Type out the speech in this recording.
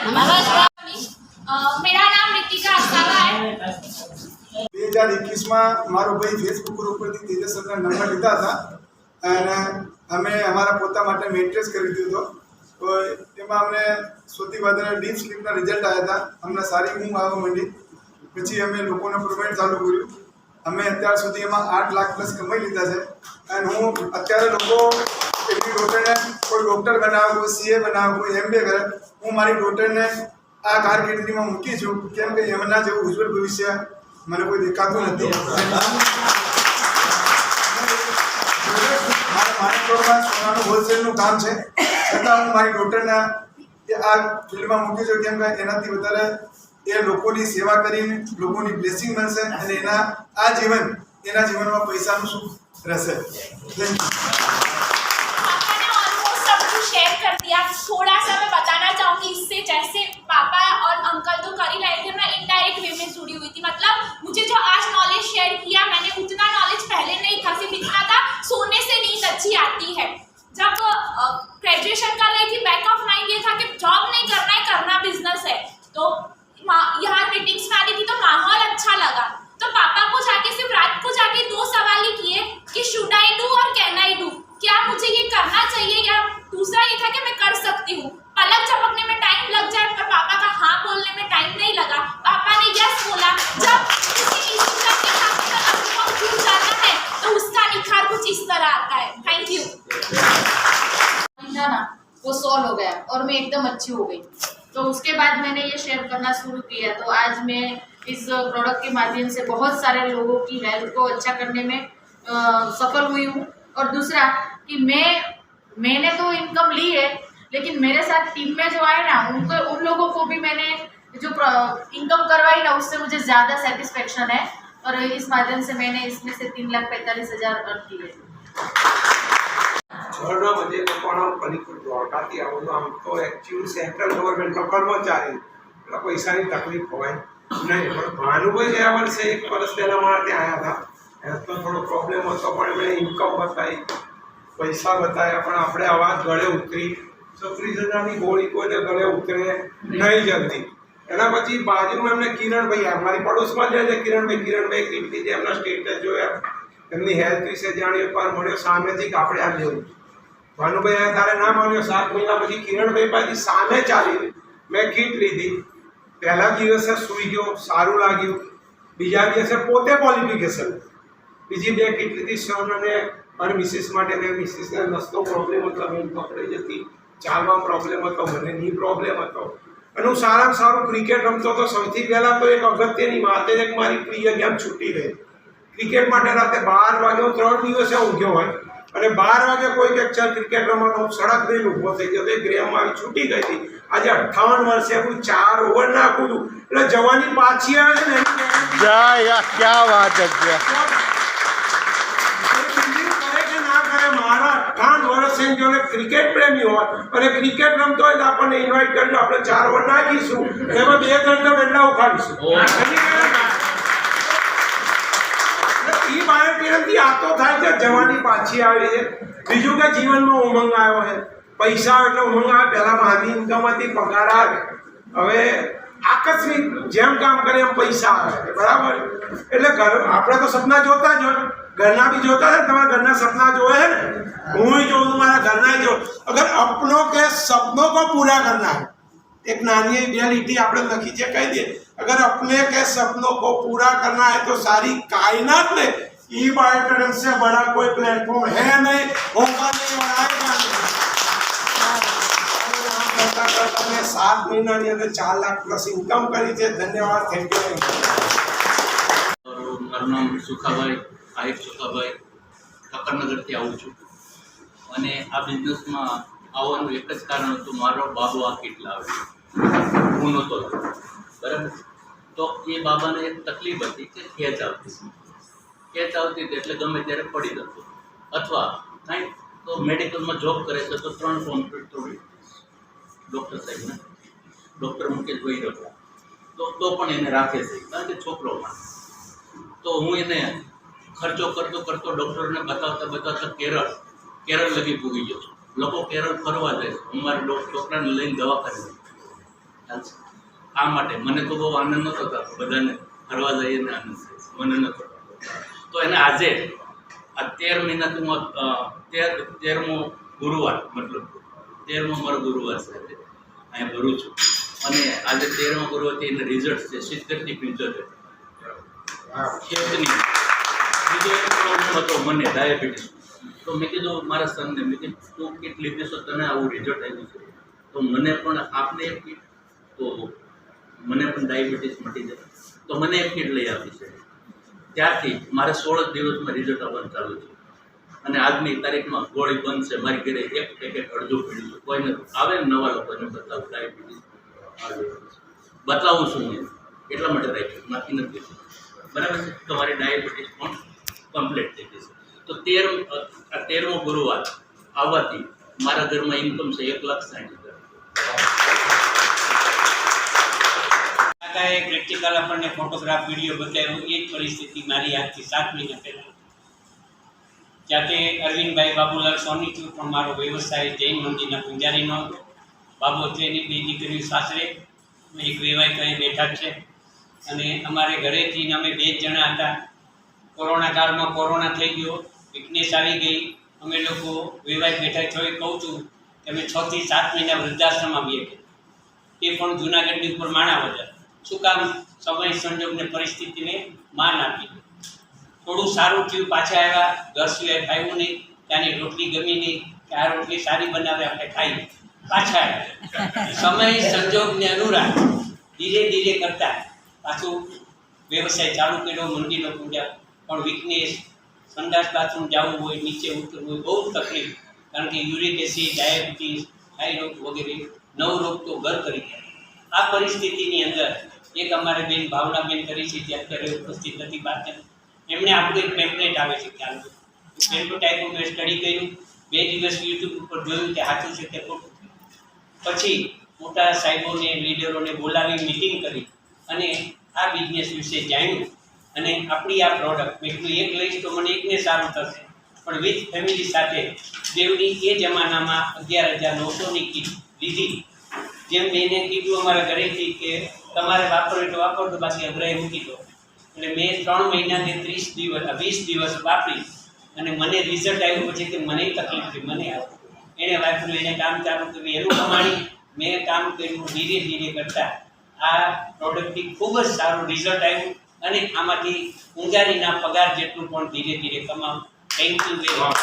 नमस्कार। मेरा नाम रितिका असावा है। 2021 માં મારો ભાઈ ફેસબુક ઉપરથી તેજસ સરનો નંબર લીધા હતા અને અમે અમારા પોતા માટે મેટ્રેસ ખરીદ્યો હતો. તો એમાં અમને સૌથી વધારે ડીપ સ્લીપના રિઝલ્ટ આવ્યા હતા. અમને સારી ઊંઘ આવવા માંડી. પછી અમે લોકોને પ્રોવાઈડ ચાલુ કર્યું. અમે અત્યાર સુધી એમાં 8 લાખ પ્લસ કમાઈ લીધા છે. અને હું અત્યારે લોકો એમની ડોટરને કોઈ ડૉક્ટર બનાવે, કોઈ સીએ બનાવે, કોઈ MBA કરે, હું મારી ડોટરને આ કારકિર્દીમાં મૂકી છું. કેમ કે એમના જેવું ઉજ્જવળ ભવિષ્ય મને કોઈ દેખાતું નથી. મારા સોનાનું હોલસેલનું કામ છે, છતાં હું મારી ડોટરને આ ફિલ્ડમાં મૂકી છું. કેમ કે એનાથી વધારે એ લોકોની સેવા કરીને લોકોની બ્લેસિંગ મળશે અને એના જીવનમાં પૈસાનું સુખ રહેશે. शेयर कर दिया। थोड़ा सा मैं बताना चाहूँगी इससे, जैसे पापा और अंकल तो कर ही रहे थे, मैं इनडायरेक्ट वे में जुड़ी हुई थी। मतलब मुझे जो आज नॉलेज शेयर किया, मैंने उतना नॉलेज पहले नहीं था, सिर्फ इतना था सोने से नींद अच्छी आती है। जब ग्रेजुएशन कर रही थी, बैक ऑफ माइंड ये था कि जॉब नहीं करना है, करना बिजनेस है। तो यहाँ मीटिंग्स में आती थी तो माहौल अच्छा लगा, तो पापा को जाके सिर्फ रात को जाके 2 सवाल ही किए कि शुड आई डू और कैन आई डू, क्या मुझे ये करना चाहिए, या दूसरा ये था कि मैं कर सकती हूँ। पलक झपकने में टाइम लग जाए पर पापा का हाँ बोलने में टाइम नहीं लगा। पापा ने यस बोला। जब किसी ईश्वर के साथ अनुभव जुड़ जाता है तो उसका निखार कुछ इस तरह आता है। Thank you. ना वो सॉल्व हो गया और मैं एकदम अच्छी हो गई। तो उसके बाद मैंने ये शेयर करना शुरू किया। तो आज मैं इस प्रोडक्ट के माध्यम से बहुत सारे लोगों की हेल्थ को अच्छा करने में सफल हुई हूँ। और दूसरा कि मैंने तो इनकम ली है, लेकिन मेरे साथ टीम में जो आए ना उन लोगों को भी मैंने जो इनकम करवाई ना उससे मुझे ज़्यादा सेटिस्फेक्शन है। और इस माध्यम से मैंने इसमें से 3,45,000 अर्न किए। मध्ये पलिकुट द्वारकाथी आવું આમ તો એકચ્યુઅલી સેન્ટ્રલ ગવર્મેન્ટનો કર્મચારી એટલે પૈસાની તકલીફ હોય નહીં. પણ ભાનુભાઈ ગયા વર્ષે 1 વર્ષ પહેલાં મારા ત્યાં આવ્યા હતા. હેલ્થનો થોડો પ્રોબ્લેમ હતો, પણ એમણે ઇન્કમ બતાવી, પૈસા બતાવ્યા, પણ આપણે અવાજ ગળે ઉતરી. 36,000ની ગોળી કોઈને ગળે ઉતરે નહીં જલ્દી. એના પછી બાજુમાં એમને કિરણભાઈ, મારી પડોશમાં જ છે કિરણભાઈ કીર્તિ, એમના સ્ટેટસ જોયા, એમની હેલ્થ વિશે જાણ્યું, એકવાર મળ્યો સામેથી કે આપણે આ લેવું. ભાનુભાઈ તારે ના માન્યો. 7 મહિના પછી કિરણભાઈ પાસેથી સામે ચાલી મેં કીટ લીધી. પહેલા દિવસે સૂઈ ગયો, સારું લાગ્યું. બીજા દિવસે પોતે ક્વોલિફિકેશન. બીજી 2 કીટ લીધી સન અને મારી મિસિસ માટે. મેં મિસિસને નસનો પ્રોબ્લેમ હતો, મેં પકડાઈ જતી, ચાલવામાં પ્રોબ્લેમ હતો, મને ની પ્રોબ્લેમ હતો. અને હું સારામાં સારું ક્રિકેટ રમતો હતો. સૌથી પહેલાં તો એક અગત્યની વાત એ કે મારી પ્રિય ગેમ છૂટી ગઈ. ક્રિકેટ માટે રાતે 12 વાગે હું 3 દિવસે ઊંઘ્યો હોય, અને 12 વાગે કોઈ કે ચાલ ક્રિકેટ રમવાનો, સડક દઈને ઊભો થઈ ગયો. એ ગેમ મારી છૂટી ગઈ હતી. આજે 58 વર્ષે હું 4 ઓવર નાખું છું, એટલે જવાની પાછી આવે છે ને. क्या बात है। મારા 58 વર્ષે જો ક્રિકેટ પ્રેમી હોય અને ક્રિકેટ રમતો હોય તો આપણને ઇન્વાઇટ કરજો, આપણે 4 ઓવર નાખીશું, એમાં 2-3 તો ડંડા ઉખાડીશું. એ બાયોટિરમથી આ તો થાય છે જવાની પાછી આવી છે. બીજું કે જીવનમાં ઉમંગ આવ્યો છે. પૈસા એટલે ઉમંગ આવે. પહેલાં મારી ઇન્કમ હતી, પગાર આવે. હવે આકસ્મિક જેમ કામ કરે એમ પૈસા આવે, બરાબર. એટલે આપણે તો સપના જોતા જ હોય, ઘરના બી જોતા છે. તમારા ઘરના સપના જોવે છે ને, હું જોઉં છું, મારા ઘરના જો. અગર अपनों के सपनों को पूरा करना है, एक नानी रियलिटी આપણે લખી છે, કહી દે, अगर अपने के सपनों को पूरा करना है तो सारी कायनात में ई बायोटिरम से बड़ा कोई प्लेटफॉर्म है नहीं, होगा नहीं, बनाएगा नहीं. मैं 7 મહિનાની અંદર 4 લાખ પ્લસ ઇન્કમ કરી છે. ધન્યવાદ. Thank you. મારું નામ સુખાભાઈ, આહિર સુખાભાઈ, ઠક્કરનગરથી આવું છું. અને આ બિઝનેસમાં આવવાનું એક જ કારણ હતું, મારો બાબો આ કીટ લાવે, હું નહોતો લાવ્યો, બરાબર. તો એ બાબાને એક તકલીફ હતી કે ખેંચ આવતી હતી, એટલે ગમે ત્યારે પડી જતો. અથવા કાંઈ તો મેડિકલમાં જોબ કરે છે તો 3 ફોન થોડી ડૉક્ટર સાહેબને, ડૉક્ટર મુકેશભાઈ રખડા, તો પણ એને રાખે છે, કારણ કે છોકરો પણ. તો હું એને ખર્ચો કરતો ડૉક્ટરને બતાવતા કેરળ લગી પૂગી ગયો. લોકો કેરળ ફરવા જાય છે, અમારા છોકરાને લઈને દવાખાને. ચાલશે. આ માટે મને તો બહુ આનંદ નહોતો થતો, બધાને ફરવા જઈએ ને આનંદ થાય છે, મને નહોતો થતો. તો એને આજે આ 13 મહિનાથી હું 13મો ગુરુવાર, મતલબ 13મો મારો ગુરુવાર છે આજે અહીંયા ભરું છું. અને આજે 13મો ગુરુવારથી એના રિઝલ્ટ છે 70 થી 75. ખેતની બીજો એક પ્રોબ્લેમ હતો મને ડાયાબિટીસ. તો મેં કીધું મારા સનને, મેં કીધું તું કીટ લીધી છો, તને આવું રિઝલ્ટ આવ્યું છે, તો મને પણ આપને એક કીટ, તો મને પણ ડાયાબિટીસ મટી જાય, તો મને એક કીટ લઈ આપી છે. ત્યારથી મારે 16 દિવસમાં રિઝલ્ટ આવવાનું ચાલુ છે. અને આજની તારીખમાં ગોળી બંધ છે. મારી ઘરે એક પેકેટ અડધું પીડ્યું છે. કોઈને આવે ને નવા લોકોને બતાવું ડાયાબિટીસ બતાવું છું હું, એટલા માટે રાખ્યું, નાખી નથી. બરાબર છે. તમારી ડાયાબિટીસ પણ કમ્પ્લીટ થઈ જશે. તો 13મો ગુરુવાર આવવાથી મારા ઘરમાં ઇન્કમ છે 1,60,000. કાકાએ પ્રેક્ટિકલ આપણને ફોટોગ્રાફ વિડીયો બતાવ્યો. એ જ પરિસ્થિતિ મારી આજથી 7 મહિના પહેલાં. જાતે અરવિંદભાઈ બાબુલાલ સોનીથી પણ મારો વ્યવસાય જૈન મંદિરના પૂજારીનો હતો. બાબોત્રેની 2 દીકરીઓ સાસરે, એક વેવાય અહીં બેઠા જ છે. અને અમારે ઘરેથી અમે 2 જ જણા હતા. કોરોના કાળમાં કોરોના થઈ ગયો, વીકનેસ આવી ગઈ. અમે લોકો વેવાય બેઠા છો. કહું છું કે અમે 6 થી 7 મહિના વૃદ્ધાશ્રમ આવીએ, એ પણ જૂનાગઢની ઉપર માણાવદર. શું કામ? સમય સંજોગને પરિસ્થિતિને માન આપી. થોડું સારું થયું, પાછા આવ્યા. ઘર સિવાય ખાયું નહીં, ત્યાંની રોટલી ગમી નહીં, કે આ રોટલી સારી બનાવે આપણે ખાઈ, પાછા આવ્યા. સમય સંજોગને અનુરાગ ધીરે ધીરે કરતા પાછું વ્યવસાય ચાલુ કર્યો, મંદિરનો પૂજા. પણ વીકનેસ, સંડાસ બાથરૂમ જવું હોય, નીચે ઉતરવું હોય, બહુ તકલીફ. કારણ કે યુરિક એસિડ, ડાયાબિટીસ, થાઇરોઇડ વગેરે 9 રોગ તો ઘર કરી ગયા. આ પરિસ્થિતિની અંદર એક અમારે બેન ભાવનાબેન કરી છે, જે અત્યારે ઉપસ્થિત નથી પાત્ર. એમણે આપણું એક પેમ્પલેટ આવે છે ખ્યાલ, પેમ્પલેટ આપ્યું. મેં સ્ટડી કર્યું, 2 દિવસ યુટ્યુબ ઉપર જોયું કે સાચું છે કે ખોટું. પછી મોટા સાહેબોને, લીડરોને બોલાવી મિટિંગ કરી અને આ બિઝનેસ વિશે જાણ્યું. અને આપણી આ પ્રોડક્ટ મેં કીધું એક લઈશ તો મને એકને સારું થશે, પણ વિથ ફેમિલી સાથે દેવની એ જમાનામાં 11,900ની કીટ લીધી. જેમ બેને કીધું અમારા ઘરેથી કે તમારે વાપરો એટલે વાપરતો, બાકી અભરાય મૂકી દો. એટલે મેં 3 મહિના ને 20 દિવસ વાપરી અને મને રિઝલ્ટ આવ્યું. પછી કે મને તકલીફ થઈ, મને આવ્યું. એણે વાપર્યું, એને કામ ચાલુ કર્યું, એનું કમાણી, મેં કામ કર્યું. ધીરે ધીરે કરતાં આ પ્રોડક્ટથી ખૂબ જ સારું રિઝલ્ટ આવ્યું. અને આમાંથી પૂંજારીના પગાર જેટલું પણ ધીરે ધીરે કમાવું. Thank you very much.